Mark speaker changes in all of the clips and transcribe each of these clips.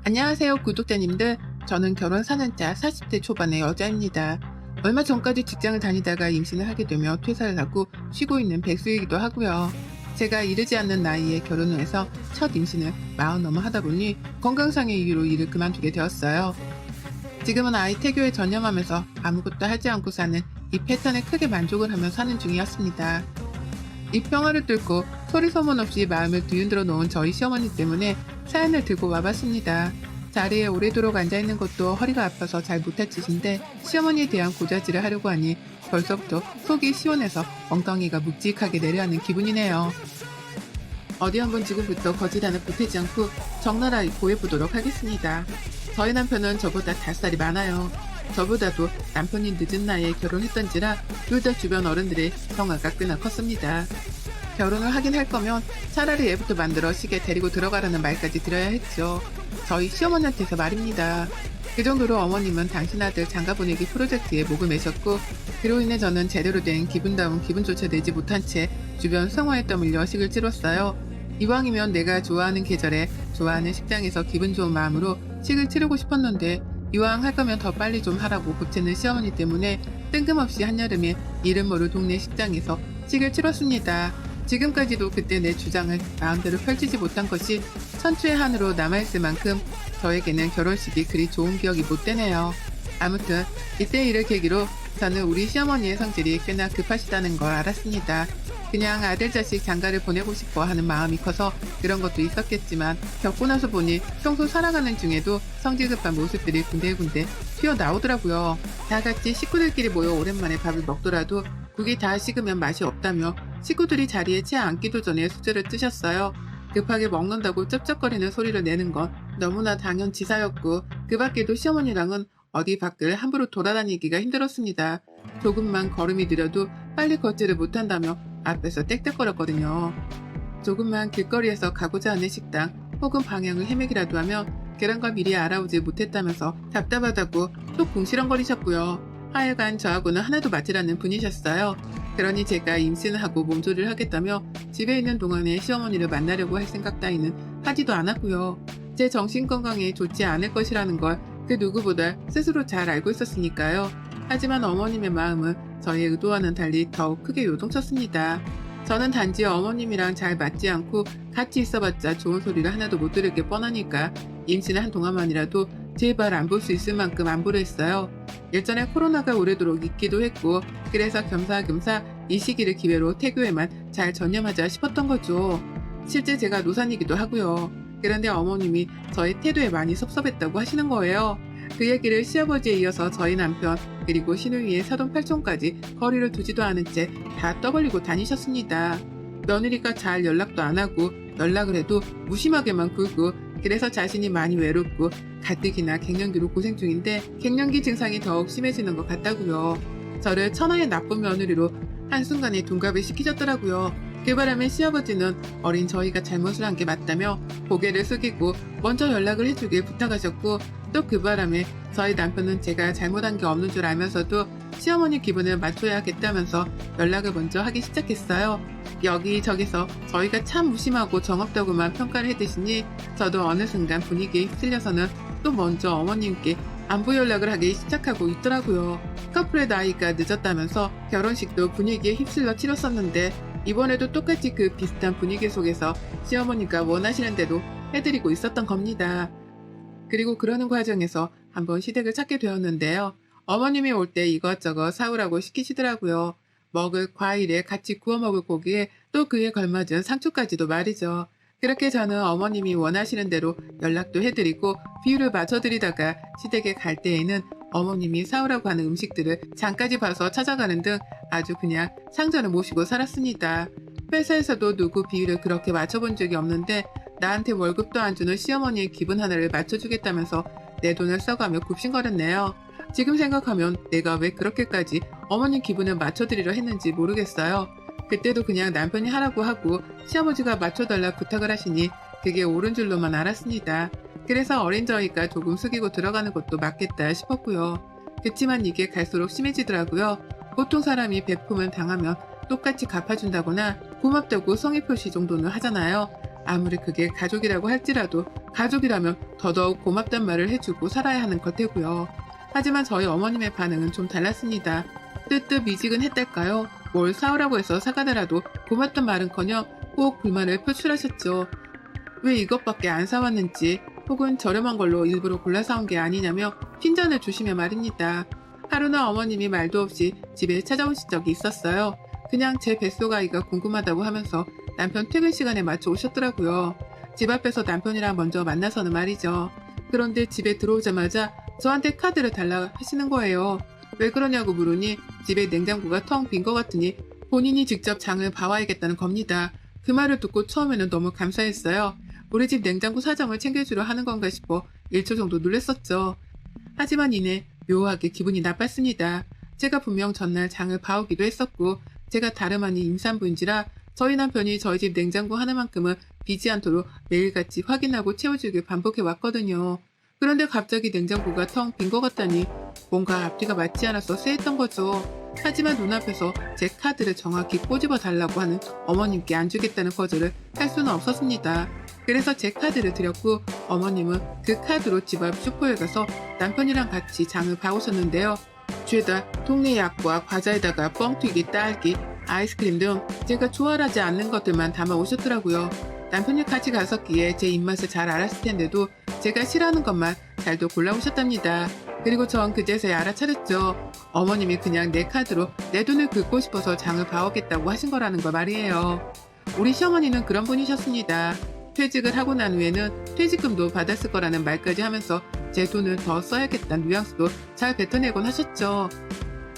Speaker 1: 안녕하세요, 구독자님들. 저는 결혼 4년차 40대 초반의 여자입니다. 얼마 전까지 직장을 다니다가 임신을 하게 되며 퇴사를 하고 쉬고 있는 백수이기도 하고요. 제가 이르지 않는 나이에 결혼을 해서 첫 임신을 40 넘어 하다 보니 건강상의 이유로 일을 그만두게 되었어요. 지금은 아이 태교에 전념하면서 아무것도 하지 않고 사는 이 패턴에 크게 만족을 하며 사는 중이었습니다. 이 평화를 뚫고 소리 소문 없이 마음을 뒤흔들어 놓은 저희 시어머니 때문에 사연을 들고 와봤습니다. 자리에 오래도록 앉아있는 것도 허리가 아파서 잘 못할 짓인데 시어머니에 대한 고자질을 하려고 하니 벌써부터 속이 시원해서 엉덩이가 묵직하게 내려앉는 기분이네요. 어디 한번 지금부터 거짓 하나 보태지 않고 적나라히 보여보도록 하겠습니다. 저희 남편은 저보다 5살이 많아요. 저보다도 남편이 늦은 나이에 결혼했던지라 둘 다 주변 어른들의 성화가 꽤나 컸습니다. 결혼을 하긴 할 거면 차라리 애부터 만들어 시게 데리고 들어가라는 말까지 드려야 했죠. 저희 시어머니한테서 말입니다. 그 정도로 어머님은 당신 아들 장가 보내기 프로젝트에 목을 매셨고 그로 인해 저는 제대로 된 기분다운 기분조차 내지 못한 채 주변 성화에 떠밀려 식을 치렀어요. 이왕이면 내가 좋아하는 계절에 좋아하는 식당에서 기분 좋은 마음으로 식을 치르고 싶었는데 이왕 할 거면 더 빨리 좀 하라고 보채는 시어머니 때문에 뜬금없이 한여름에 이름 모를 동네 식당에서 식을 치렀습니다. 지금까지도 그때 내 주장을 마음대로 펼치지 못한 것이 천추의 한으로 남아있을 만큼 저에게는 결혼식이 그리 좋은 기억이 못 되네요. 아무튼 이때 일을 계기로 저는 우리 시어머니의 성질이 꽤나 급하시다는 걸 알았습니다. 그냥 아들 자식 장가를 보내고 싶어 하는 마음이 커서 그런 것도 있었겠지만 겪고 나서 보니 평소 살아가는 중에도 성질 급한 모습들이 군데군데 튀어나오더라고요. 다 같이 식구들끼리 모여 오랜만에 밥을 먹더라도 국이 다 식으면 맛이 없다며 식구들이 자리에 채 앉기도 전에 수저를 뜨셨어요. 급하게 먹는다고 쩝쩝거리는 소리를 내는 건 너무나 당연지사였고 그 밖에도 시어머니랑은 어디 밖을 함부로 돌아다니기가 힘들었습니다. 조금만 걸음이 느려도 빨리 걷지를 못한다며 앞에서 떽떽거렸거든요. 조금만 길거리에서 가고자 하는 식당 혹은 방향을 헤매기라도 하면 계란과 미리 알아오지 못했다면서 답답하다고 또 궁시렁거리셨고요. 하여간 저하고는 하나도 맞질 않는 분이셨어요. 그러니 제가 임신을 하고 몸조리를 하겠다며 집에 있는 동안에 시어머니를 만나려고 할 생각 따위는 하지도 않았고요. 제 정신건강에 좋지 않을 것이라는 걸 그 누구보다 스스로 잘 알고 있었으니까요. 하지만 어머님의 마음은 저의 의도와는 달리 더욱 크게 요동쳤습니다. 저는 단지 어머님이랑 잘 맞지 않고 같이 있어봤자 좋은 소리를 하나도 못 들을 게 뻔하니까 임신을 한 동안만이라도 제발 안 볼 수 있을 만큼 안보려 했어요. 예전에 코로나가 오래도록 있기도 했고 그래서 겸사겸사 이 시기를 기회로 태교에만 잘 전념하자 싶었던 거죠. 실제 제가 노산이기도 하고요. 그런데 어머님이 저의 태도에 많이 섭섭했다고 하시는 거예요. 그 얘기를 시아버지에 이어서 저희 남편 그리고 시누이의 사돈팔촌까지 거리를 두지도 않은 채 다 떠벌리고 다니셨습니다. 며느리가 잘 연락도 안 하고 연락을 해도 무심하게만 굴고 그래서 자신이 많이 외롭고 가뜩이나 갱년기로 고생 중인데 갱년기 증상이 더욱 심해지는 것 같다고요. 저를 천하의 나쁜 며느리로 한순간에 둔갑을 시키셨더라고요. 그 바람에 시아버지는 어린 저희가 잘못을 한 게 맞다며 고개를 숙이고 먼저 연락을 해주길 부탁하셨고 또 그 바람에 저희 남편은 제가 잘못한 게 없는 줄 알면서도 시어머니 기분을 맞춰야겠다면서 연락을 먼저 하기 시작했어요. 여기저기서 저희가 참 무심하고 정없다고만 평가를 해대시니 저도 어느 순간 분위기에 휩쓸려서는 또 먼저 어머님께 안부 연락을 하기 시작하고 있더라고요. 커플의 나이가 늦었다면서 결혼식도 분위기에 휩쓸려 치렀었는데 이번에도 똑같이 그 비슷한 분위기 속에서 시어머니가 원하시는 대로 해드리고 있었던 겁니다. 그리고 그러는 과정에서 한번 시댁을 찾게 되었는데요. 어머님이 올 때 이것저것 사오라고 시키시더라고요. 먹을 과일에 같이 구워 먹을 고기에 또 그에 걸맞은 상추까지도 말이죠. 그렇게 저는 어머님이 원하시는 대로 연락도 해드리고 비율을 맞춰드리다가 시댁에 갈 때에는 어머님이 사오라고 하는 음식들을 장까지 봐서 찾아가는 등 아주 그냥 상전을 모시고 살았습니다. 회사에서도 누구 비율을 그렇게 맞춰본 적이 없는데 나한테 월급도 안 주는 시어머니의 기분 하나를 맞춰주겠다면서 내 돈을 써가며 굽신거렸네요. 지금 생각하면 내가 왜 그렇게까지 어머님 기분을 맞춰드리려 했는지 모르겠어요. 그때도 그냥 남편이 하라고 하고 시아버지가 맞춰달라 부탁을 하시니 그게 옳은 줄로만 알았습니다. 그래서 어린 저희가 조금 숙이고 들어가는 것도 맞겠다 싶었고요. 그치만 이게 갈수록 심해지더라고요. 보통 사람이 베품을 당하면 똑같이 갚아준다거나 고맙다고 성의 표시 정도는 하잖아요. 아무리 그게 가족이라고 할지라도 가족이라면 더더욱 고맙단 말을 해주고 살아야 하는 것 테고요. 하지만 저희 어머님의 반응은 좀 달랐습니다. 뜨뜻미지근했달까요? 뭘 사오라고 해서 사가더라도 고맙단 말은커녕 꼭 불만을 표출하셨죠. 왜 이것밖에 안 사왔는지 혹은 저렴한 걸로 일부러 골라 사온 게 아니냐며 핀잔을 주시며 말입니다. 하루는 어머님이 말도 없이 집에 찾아오신 적이 있었어요. 그냥 제 뱃속아이가 궁금하다고 하면서 남편 퇴근 시간에 맞춰 오셨더라고요. 집 앞에서 남편이랑 먼저 만나서는 말이죠. 그런데 집에 들어오자마자 저한테 카드를 달라 하시는 거예요. 왜 그러냐고 물으니 집에 냉장고가 텅 빈 것 같으니 본인이 직접 장을 봐와야겠다는 겁니다. 그 말을 듣고 처음에는 너무 감사했어요. 우리 집 냉장고 사정을 챙겨주려 하는 건가 싶어 1초 정도 놀랐었죠. 하지만 이내 묘하게 기분이 나빴습니다. 제가 분명 전날 장을 봐오기도 했었고 제가 다름 아닌 임산부인지라 저희 남편이 저희 집 냉장고 하나만큼은 비지 않도록 매일같이 확인하고 채워주길 반복해 왔거든요. 그런데 갑자기 냉장고가 텅 빈 것 같다니 뭔가 앞뒤가 맞지 않아서 쎄했던 거죠. 하지만 눈앞에서 제 카드를 정확히 꼬집어 달라고 하는 어머님께 안 주겠다는 거절을 할 수는 없었습니다. 그래서 제 카드를 드렸고 어머님은 그 카드로 집 앞 슈퍼에 가서 남편이랑 같이 장을 봐오셨는데요. 죄다 동네 약과 과자에다가 뻥튀기, 딸기, 아이스크림 등 제가 좋아하지 않는 것들만 담아 오셨더라고요. 남편이 같이 갔었기에 제 입맛을 잘 알았을 텐데도 제가 싫어하는 것만 잘도 골라오셨답니다. 그리고 전 그제서야 알아차렸죠. 어머님이 그냥 내 카드로 내 돈을 긁고 싶어서 장을 봐오겠다고 하신 거라는 거 말이에요. 우리 시어머니는 그런 분이셨습니다. 퇴직을 하고 난 후에는 퇴직금도 받았을 거라는 말까지 하면서 제 돈을 더 써야겠다는 뉘앙스도 잘 뱉어내곤 하셨죠.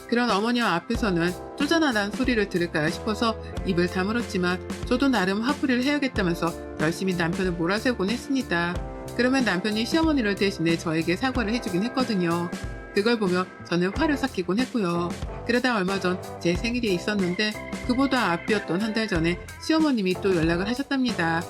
Speaker 1: 그런 어머님 앞에서는 쪼잔하다는 소리를 들을까 싶어서 입을 다물었지만 저도 나름 화풀이를 해야겠다면서 열심히 남편을 몰아세우곤 했습니다. 그러면 남편이 시어머니를 대신해 저에게 사과를 해주긴 했거든요. 그걸 보며 저는 화를 삭히곤 했고요. 그러다 얼마 전 제 생일이 있었는데 그보다 앞이었던 한 달 전에 시어머님이 또 연락을 하셨답니다.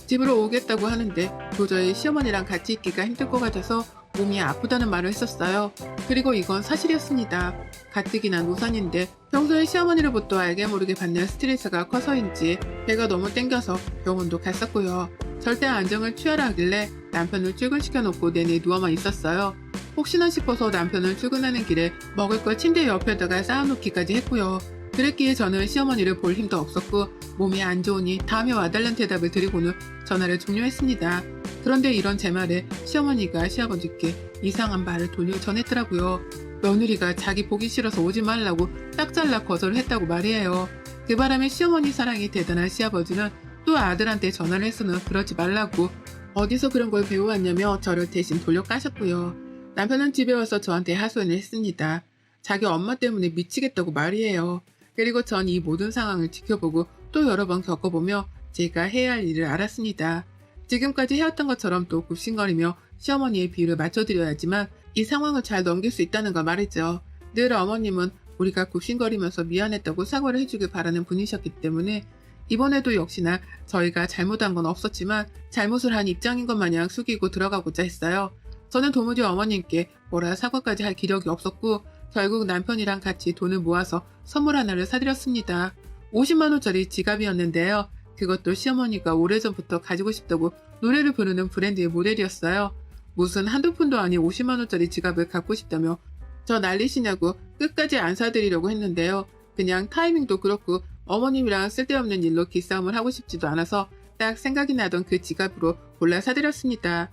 Speaker 1: 집으로 오겠다고 하는데 도저히 시어머니랑 같이 있기가 힘들 것 같아서 몸이 아프다는 말을 했었어요. 그리고 이건 사실이었습니다. 가뜩이 난 우산인데 평소에 시어머니로부터 알게 모르게 받는 스트레스가 커서인지 배가 너무 땡겨서 병원도 갔었고요. 절대 안정을 취하라 하길래 남편을 출근시켜놓고 내내 누워만 있었어요. 혹시나 싶어서 남편을 출근하는 길에 먹을 걸 침대 옆에다가 쌓아놓기까지 했고요. 그랬기에 저는 시어머니를 볼 힘도 없었고 몸이 안 좋으니 다음에 와달라는 대답을 드리고는 전화를 종료했습니다. 그런데 이런 제 말에 시어머니가 시아버지께 이상한 말을 돌려 전했더라고요. 며느리가 자기 보기 싫어서 오지 말라고 딱 잘라 거절을 했다고 말이에요. 그 바람에 시어머니 사랑이 대단한 시아버지는 또 아들한테 전화를 해서는 그러지 말라고 어디서 그런 걸 배워왔냐며 저를 대신 돌려 까셨고요. 남편은 집에 와서 저한테 하소연을 했습니다. 자기 엄마 때문에 미치겠다고 말이에요. 그리고 전 이 모든 상황을 지켜보고 또 여러 번 겪어보며 제가 해야 할 일을 알았습니다. 지금까지 해왔던 것처럼 또 굽신거리며 시어머니의 비율을 맞춰드려야지만 이 상황을 잘 넘길 수 있다는 걸 말이죠. 늘 어머님은 우리가 굽신거리면서 미안했다고 사과를 해주길 바라는 분이셨기 때문에 이번에도 역시나 저희가 잘못한 건 없었지만 잘못을 한 입장인 것 마냥 숙이고 들어가고자 했어요. 저는 도무지 어머님께 뭐라 사과까지 할 기력이 없었고 결국 남편이랑 같이 돈을 모아서 선물 하나를 사드렸습니다. 50만원짜리 지갑이었는데요. 그것도 시어머니가 오래전부터 가지고 싶다고 노래를 부르는 브랜드의 모델이었어요. 무슨 한두 푼도 아닌 50만원짜리 지갑을 갖고 싶다며 저 난리시냐고 끝까지 안 사드리려고 했는데요. 그냥 타이밍도 그렇고 어머님이랑 쓸데없는 일로 기싸움을 하고 싶지도 않아서 딱 생각이 나던 그 지갑으로 골라 사드렸습니다.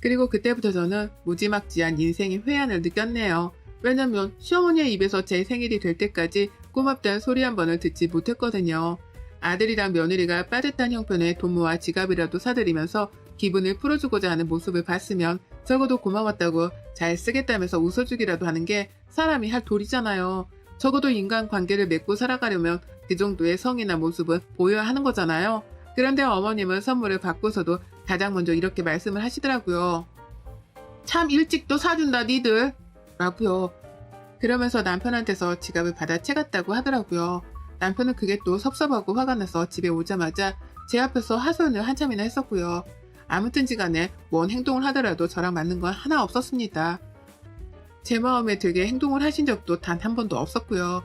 Speaker 1: 그리고 그때부터 저는 무지막지한 인생의 회한을 느꼈네요. 왜냐면 시어머니의 입에서 제 생일이 될 때까지 고맙다는 소리 한 번을 듣지 못했거든요. 아들이랑 며느리가 빠듯한 형편에 돈 모아 지갑이라도 사드리면서 기분을 풀어주고자 하는 모습을 봤으면 적어도 고마웠다고 잘 쓰겠다면서 웃어주기라도 하는 게 사람이 할 도리잖아요. 적어도 인간관계를 맺고 살아가려면 그 정도의 성의나 모습은 보여야 하는 거잖아요. 그런데 어머님은 선물을 받고서도 가장 먼저 이렇게 말씀을 하시더라고요. 참 일찍 또 사준다 니들 라고요. 그러면서 남편한테서 지갑을 받아 채갔다고 하더라고요. 남편은 그게 또 섭섭하고 화가 나서 집에 오자마자 제 앞에서 하소연을 한참이나 했었고요. 아무튼지간에 뭔 행동을 하더라도 저랑 맞는 건 하나 없었습니다. 제 마음에 들게 행동을 하신 적도 단 한 번도 없었고요.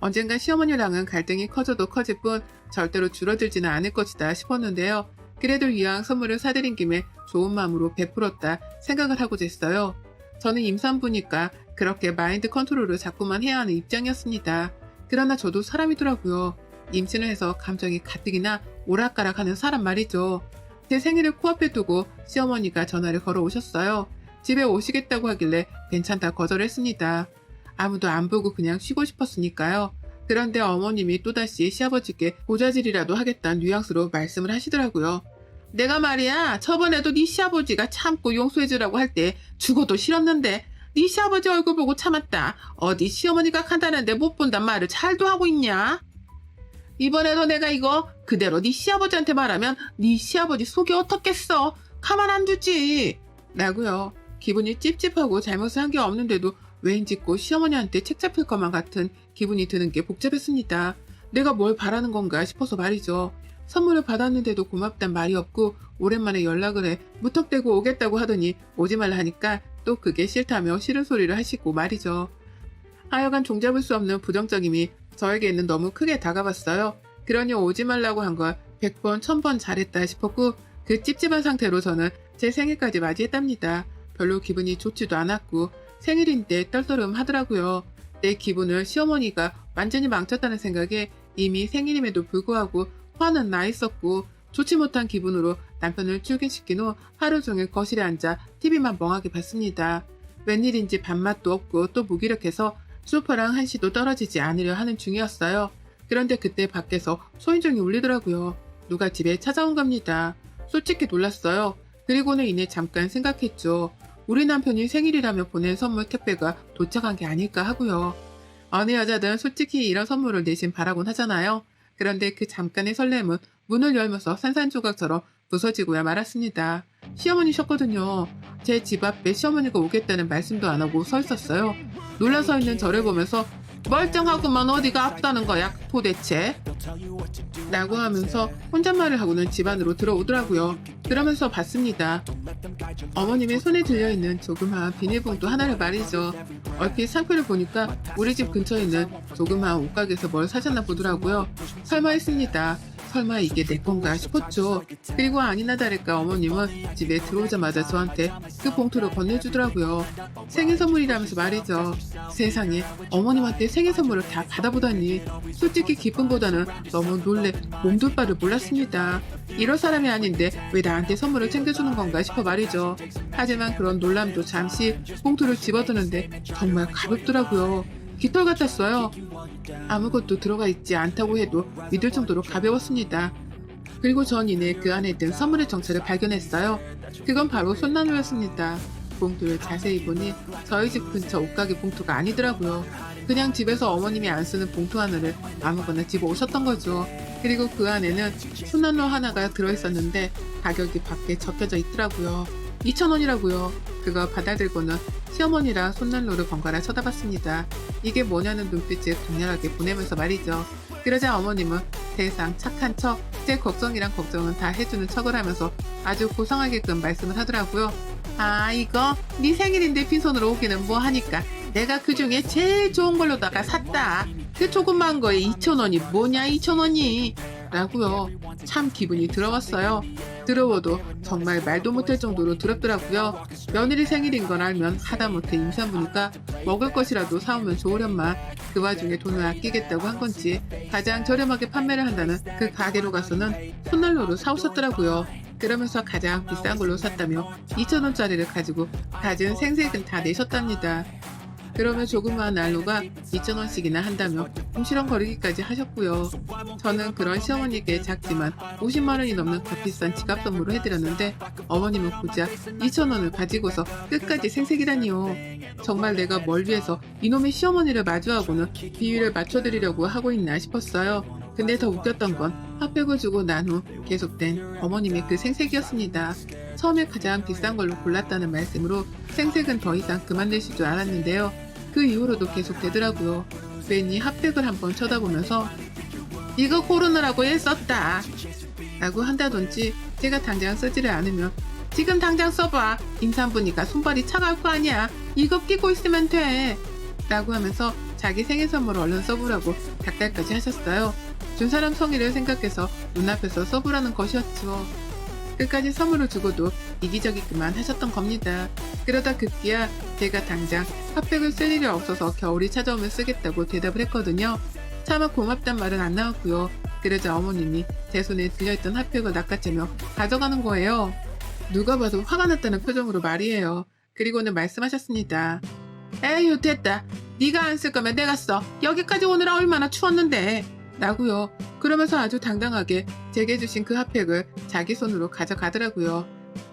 Speaker 1: 언젠가 시어머니랑은 갈등이 커져도 커질 뿐 절대로 줄어들지는 않을 것이다 싶었는데요. 그래도 이왕 선물을 사드린 김에 좋은 마음으로 베풀었다 생각을 하고 됐어요. 저는 임산부니까 그렇게 마인드 컨트롤을 자꾸만 해야 하는 입장이었습니다. 그러나 저도 사람이더라고요. 임신을 해서 감정이 가뜩이나 오락가락하는 사람 말이죠. 제 생일을 코앞에 두고 시어머니가 전화를 걸어 오셨어요. 집에 오시겠다고 하길래 괜찮다 거절했습니다. 아무도 안 보고 그냥 쉬고 싶었으니까요. 그런데 어머님이 또다시 시아버지께 고자질이라도 하겠다는 뉘앙스로 말씀을 하시더라고요. 내가 말이야 저번에도 네 시아버지가 참고 용서해주라고 할 때 죽어도 싫었는데 네 시아버지 얼굴 보고 참았다. 어디 시어머니가 간다는데 못 본단 말을 잘도 하고 있냐? 이번에도 내가 이거 그대로 네 시아버지한테 말하면 네 시아버지 속이 어떻겠어? 가만 안 두지. 라고요. 기분이 찝찝하고 잘못을 한 게 없는데도 왠지 꼭 시어머니한테 책 잡힐 것만 같은 기분이 드는 게 복잡했습니다. 내가 뭘 바라는 건가 싶어서 말이죠. 선물을 받았는데도 고맙단 말이 없고 오랜만에 연락을 해 무턱대고 오겠다고 하더니 오지 말라 하니까 또 그게 싫다며 싫은 소리를 하시고 말이죠. 하여간 종잡을 수 없는 부정적임이 저에게는 너무 크게 다가왔어요. 그러니 오지 말라고 한 걸 100번 1000번 잘했다 싶었고 그 찝찝한 상태로 저는 제 생일까지 맞이했답니다. 별로 기분이 좋지도 않았고 생일인데 떨떠름 하더라고요. 내 기분을 시어머니가 완전히 망쳤다는 생각에 이미 생일임에도 불구하고 화는 나 있었고 좋지 못한 기분으로 남편을 출근시킨 후 하루 종일 거실에 앉아 TV만 멍하게 봤습니다. 웬일인지 밥맛도 없고 또 무기력해서 소파랑 한시도 떨어지지 않으려 하는 중이었어요. 그런데 그때 밖에서 소인종이 울리더라고요. 누가 집에 찾아온 겁니다. 솔직히 놀랐어요. 그리고는 이내 잠깐 생각했죠. 우리 남편이 생일이라며 보낸 선물 택배가 도착한 게 아닐까 하고요. 어느 여자든 솔직히 이런 선물을 내심 바라곤 하잖아요. 그런데 그 잠깐의 설렘은 문을 열면서 산산조각처럼 부서지고야 말았습니다. 시어머니셨거든요. 제 집 앞에 시어머니가 오겠다는 말씀도 안 하고 서 있었어요. 놀라 서 있는 저를 보면서 멀쩡하구만 어디가 아프다는 거야 도대체? 라고 하면서 혼잣말을 하고는 집 안으로 들어오더라고요. 그러면서 봤습니다. 어머님의 손에 들려있는 조그마한 비닐봉투 하나를 말이죠. 얼핏 상표를 보니까 우리 집 근처에 있는 조그마한 옷가게에서 뭘 사셨나 보더라고요. 설마 했습니다. 설마 이게 내 건가 싶었죠. 그리고 아니나 다를까 어머님은 집에 들어오자마자 저한테 그 봉투를 건네주더라고요. 생일 선물이라면서 말이죠. 세상에 어머님한테 생일 선물을 다 받아보다니 솔직히 기쁨보다는 너무 놀래 몸둘 바를 몰랐습니다. 이럴 사람이 아닌데 왜 나한테 선물을 챙겨주는 건가 싶어 말이죠. 하지만 그런 놀람도 잠시 봉투를 집어드는데 정말 가볍더라고요. 깃털 같았어요. 아무것도 들어가 있지 않다고 해도 믿을 정도로 가벼웠습니다. 그리고 전 이내 그 안에 든 선물의 정체를 발견했어요. 그건 바로 손나무였습니다. 봉투를 자세히 보니 저희 집 근처 옷가게 봉투가 아니더라고요. 그냥 집에서 어머님이 안 쓰는 봉투 하나를 아무거나 집어 오셨던 거죠. 그리고 그 안에는 손난로 하나가 들어있었는데 가격이 밖에 적혀져 있더라고요. 2,000원이라고요. 그거 받아들고는 시어머니랑 손난로를 번갈아 쳐다봤습니다. 이게 뭐냐는 눈빛을 강렬하게 보내면서 말이죠. 그러자 어머님은 세상 착한 척, 제 걱정이랑 걱정은 다 해주는 척을 하면서 아주 고상하게끔 말씀을 하더라고요. 아 이거 네 생일인데 빈손으로 오기는 뭐하니까 내가 그중에 제일 좋은 걸로다가 샀다. 그 조그만 거에 2,000원이 뭐냐 2,000원이 라고요. 참 기분이 들어왔어요. 들어워도 정말 말도 못할 정도로 더럽더라고요. 며느리 생일인 걸 알면 하다못해 임산부니까 먹을 것이라도 사오면 좋으련만 그 와중에 돈을 아끼겠다고 한 건지 가장 저렴하게 판매를 한다는 그 가게로 가서는 손난로를 사오셨더라고요. 그러면서 가장 비싼 걸로 샀다며 2,000원짜리를 가지고 갖은 생색은 다 내셨답니다. 그러면 조그마한 난로가 2,000원씩이나 한다며 궁시렁거리기까지 하셨고요. 저는 그런 시어머니께 작지만 50만원이 넘는 값비싼 지갑 선물을 해드렸는데 어머님은 고작 2,000원을 가지고서 끝까지 생색이라니요. 정말 내가 뭘 위해서 이놈의 시어머니를 마주하고는 비위를 맞춰드리려고 하고 있나 싶었어요. 근데 더 웃겼던 건 핫백을 주고 난 후 계속된 어머님의 그 생색이었습니다. 처음에 가장 비싼 걸로 골랐다는 말씀으로 생색은 더 이상 그만 내실 줄 알았는데요. 그 이후로도 계속 되더라고요. 괜히 핫백을 한번 쳐다보면서 이거 고르느라고 애썼다 라고 한다든지 제가 당장 쓰지를 않으면 지금 당장 써봐. 임산부니까 손발이 차가울 거 아니야. 이거 끼고 있으면 돼 라고 하면서 자기 생일 선물 얼른 써보라고 닥달까지 하셨어요. 준 사람 성의를 생각해서 눈앞에서 써보라는 것이었죠. 끝까지 선물을 주고도 이기적이기만 하셨던 겁니다. 그러다 급기야 제가 당장 핫팩을 쓸 일이 없어서 겨울이 찾아오면 쓰겠다고 대답을 했거든요. 차마 고맙단 말은 안 나왔고요. 그러자 어머님이 제 손에 들려있던 핫팩을 낚아채며 가져가는 거예요. 누가 봐도 화가 났다는 표정으로 말이에요. 그리고는 말씀하셨습니다. 에휴 됐다. 네가 안 쓸 거면 내가 써. 여기까지 오느라 얼마나 추웠는데. 라고요. 그러면서 아주 당당하게 제게 주신 그 핫팩을 자기 손으로 가져가더라고요.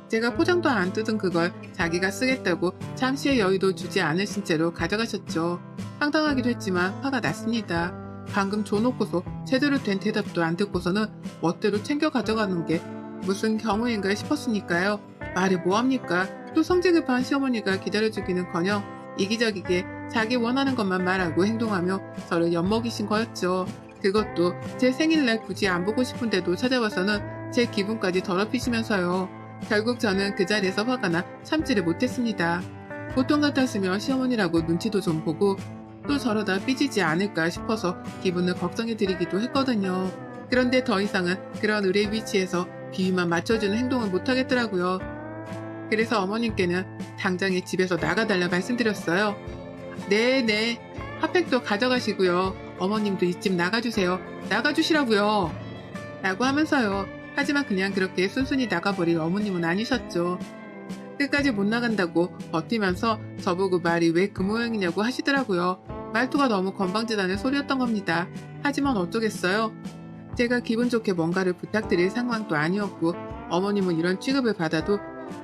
Speaker 1: 제가 포장도 안 뜯은 그걸 자기가 쓰겠다고 잠시의 여유도 주지 않으신 채로 가져가셨죠. 황당하기도 했지만 화가 났습니다. 방금 줘놓고서 제대로 된 대답도 안 듣고서는 멋대로 챙겨 가져가는 게 무슨 경우인가 싶었으니까요. 말이 뭐합니까? 또 성질 급한 시어머니가 기다려주기는커녕 이기적이게 자기 원하는 것만 말하고 행동하며 저를 엿먹이신 거였죠. 그것도 제 생일날 굳이 안 보고 싶은데도 찾아와서는 제 기분까지 더럽히시면서요. 결국 저는 그 자리에서 화가 나 참지를 못했습니다. 보통 같았으면 시어머니라고 눈치도 좀 보고 또 저러다 삐지지 않을까 싶어서 기분을 걱정해드리기도 했거든요. 그런데 더 이상은 그런 의뢰 위치에서 비위만 맞춰주는 행동은 못하겠더라고요. 그래서 어머님께는 당장에 집에서 나가달라 말씀드렸어요. 네네, 핫팩도 가져가시고요. 어머님도 이 집 나가주세요. 나가주시라고요. 라고 하면서요. 하지만 그냥 그렇게 순순히 나가버릴 어머님은 아니셨죠. 끝까지 못 나간다고 버티면서 저보고 말이 왜 그 모양이냐고 하시더라고요. 말투가 너무 건방지다는 소리였던 겁니다. 하지만 어쩌겠어요. 제가 기분 좋게 뭔가를 부탁드릴 상황도 아니었고 어머님은 이런 취급을 받아도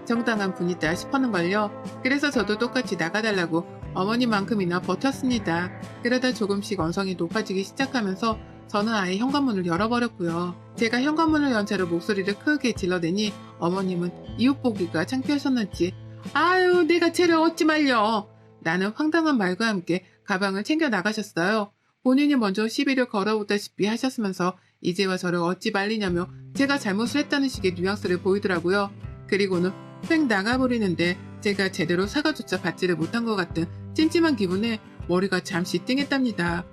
Speaker 1: 정당한 분이다 싶었는걸요. 그래서 저도 똑같이 나가달라고 어머니만큼이나 버텼습니다. 그러다 조금씩 언성이 높아지기 시작하면서 저는 아예 현관문을 열어버렸고요. 제가 현관문을 연 채로 목소리를 크게 질러대니 어머님은 이웃보기가 창피하셨는지 아유 내가 쟤를 어찌 말려 라는 황당한 말과 함께 가방을 챙겨 나가셨어요. 본인이 먼저 시비를 걸어오다시피 하셨으면서 이제와 저를 어찌 말리냐며 제가 잘못을 했다는 식의 뉘앙스를 보이더라고요. 그리고는 휙 나가버리는데 제가 제대로 사과조차 받지를 못한 것 같은 찜찜한 기분에 머리가 잠시 띵했답니다.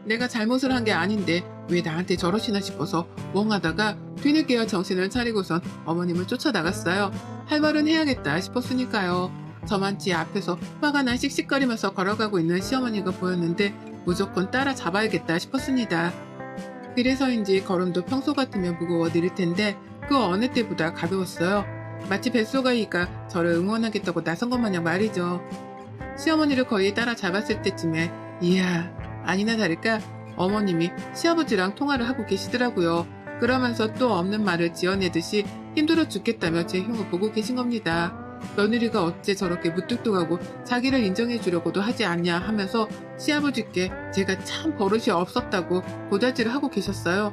Speaker 1: 내가 잘못을 한 게 아닌데 왜 나한테 저러시나 싶어서 멍하다가 뒤늦게야 정신을 차리고선 어머님을 쫓아나갔어요. 할 말은 해야겠다 싶었으니까요. 저만치 앞에서 화가 나 씩씩거리면서 걸어가고 있는 시어머니가 보였는데 무조건 따라잡아야겠다 싶었습니다. 그래서인지 걸음도 평소 같으면 무거워 느릴 텐데 그 어느 때보다 가벼웠어요. 마치 뱃속아이가 저를 응원하겠다고 나선 것 마냥 말이죠. 시어머니를 거의 따라잡았을 때쯤에 이야 아니나 다를까 어머님이 시아버지랑 통화를 하고 계시더라고요. 그러면서 또 없는 말을 지어내듯이 힘들어 죽겠다며 제 흉을 보고 계신 겁니다. 며느리가 어째 저렇게 무뚝뚝하고 자기를 인정해주려고도 하지 않냐 하면서 시아버지께 제가 참 버릇이 없었다고 고달질을 하고 계셨어요.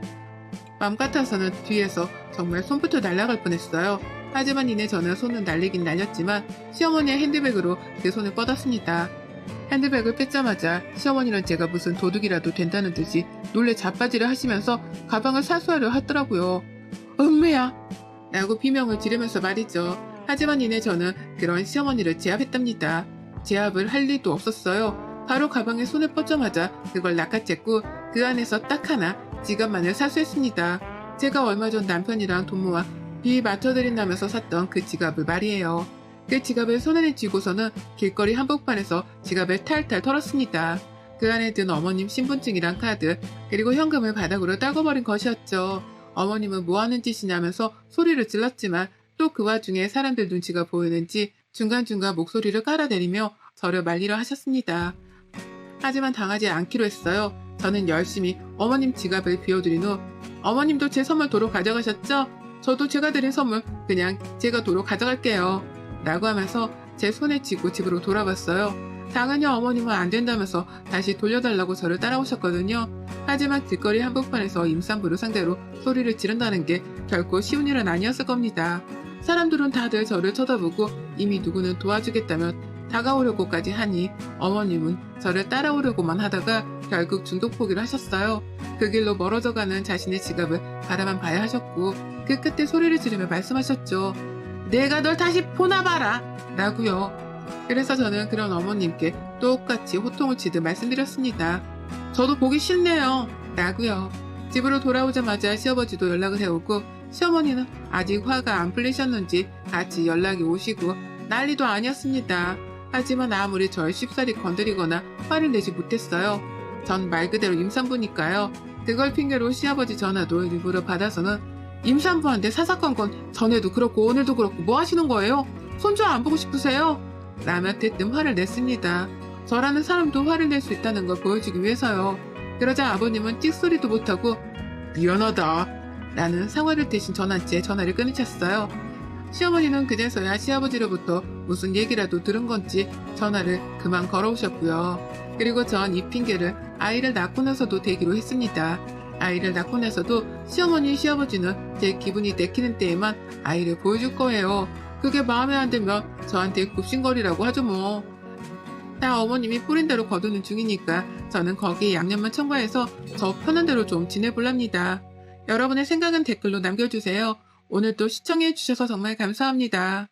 Speaker 1: 맘 같아서는 뒤에서 정말 손부터 날아갈 뻔했어요. 하지만 이내 저는 손은 날리긴 날렸지만 시어머니의 핸드백으로 제 손을 뻗었습니다. 핸드백을 뺏자마자 시어머니는 제가 무슨 도둑이라도 된다는 듯이 놀래 자빠지를 하시면서 가방을 사수하려 하더라고요. 엄매야 라고 비명을 지르면서 말이죠. 하지만 이내 저는 그런 시어머니를 제압했답니다. 제압을 할 리도 없었어요. 바로 가방에 손을 뻗자마자 그걸 낚아챘고 그 안에서 딱 하나 지갑만을 사수했습니다. 제가 얼마 전 남편이랑 돈 모아 비 맞춰드린다면서 샀던 그 지갑을 말이에요. 그 지갑을 손안에 쥐고서는 길거리 한복판에서 지갑을 탈탈 털었습니다. 그 안에 든 어머님 신분증이랑 카드 그리고 현금을 바닥으로 따궈버린 것이었죠. 어머님은 뭐하는 짓이냐면서 소리를 질렀지만 또 그 와중에 사람들 눈치가 보이는지 중간중간 목소리를 깔아내리며 저를 말리려 하셨습니다. 하지만 당하지 않기로 했어요. 저는 열심히 어머님 지갑을 비워드린 후 어머님도 제 선물 도로 가져가셨죠? 저도 제가 드린 선물 그냥 제가 도로 가져갈게요. 라고 하면서 제 손에 쥐고 집으로 돌아왔어요. 당연히 어머님은 안 된다면서 다시 돌려달라고 저를 따라오셨거든요. 하지만 길거리 한복판에서 임산부를 상대로 소리를 지른다는 게 결코 쉬운 일은 아니었을 겁니다. 사람들은 다들 저를 쳐다보고 이미 누구는 도와주겠다며 다가오려고까지 하니 어머님은 저를 따라오려고만 하다가 결국 중독 포기를 하셨어요. 그 길로 멀어져가는 자신의 지갑을 바라만 봐야 하셨고 그 끝에 소리를 지르며 말씀하셨죠. 내가 널 다시 보나 봐라 라고요. 그래서 저는 그런 어머님께 똑같이 호통을 치듯 말씀드렸습니다. 저도 보기 싫네요. 라고요. 집으로 돌아오자마자 시아버지도 연락을 해오고 시어머니는 아직 화가 안 풀리셨는지 같이 연락이 오시고 난리도 아니었습니다. 하지만 아무리 저의 쉽사리 건드리거나 화를 내지 못했어요. 전 말 그대로 임산부니까요. 그걸 핑계로 시아버지 전화도 일부러 받아서는 임산부한테 사사건건 전에도 그렇고 오늘도 그렇고 뭐 하시는 거예요? 손주 안 보고 싶으세요? 라며 대뜸 화를 냈습니다. 저라는 사람도 화를 낼 수 있다는 걸 보여주기 위해서요. 그러자 아버님은 찍소리도 못하고 미안하다 라는 사과를 대신 저한 채 전화를 끊으셨어요. 시어머니는 그제서야 시아버지로부터 무슨 얘기라도 들은 건지 전화를 그만 걸어오셨고요. 그리고 전 이 핑계를 아이를 낳고 나서도 대기로 했습니다. 아이를 낳고 나서도 시어머니, 시아버지는 제 기분이 내키는 때에만 아이를 보여줄 거예요. 그게 마음에 안 들면 저한테 굽신거리라고 하죠 뭐. 다 어머님이 뿌린 대로 거두는 중이니까 저는 거기에 양념만 첨가해서 저 편한 대로 좀 지내볼랍니다. 여러분의 생각은 댓글로 남겨주세요. 오늘도 시청해주셔서 정말 감사합니다.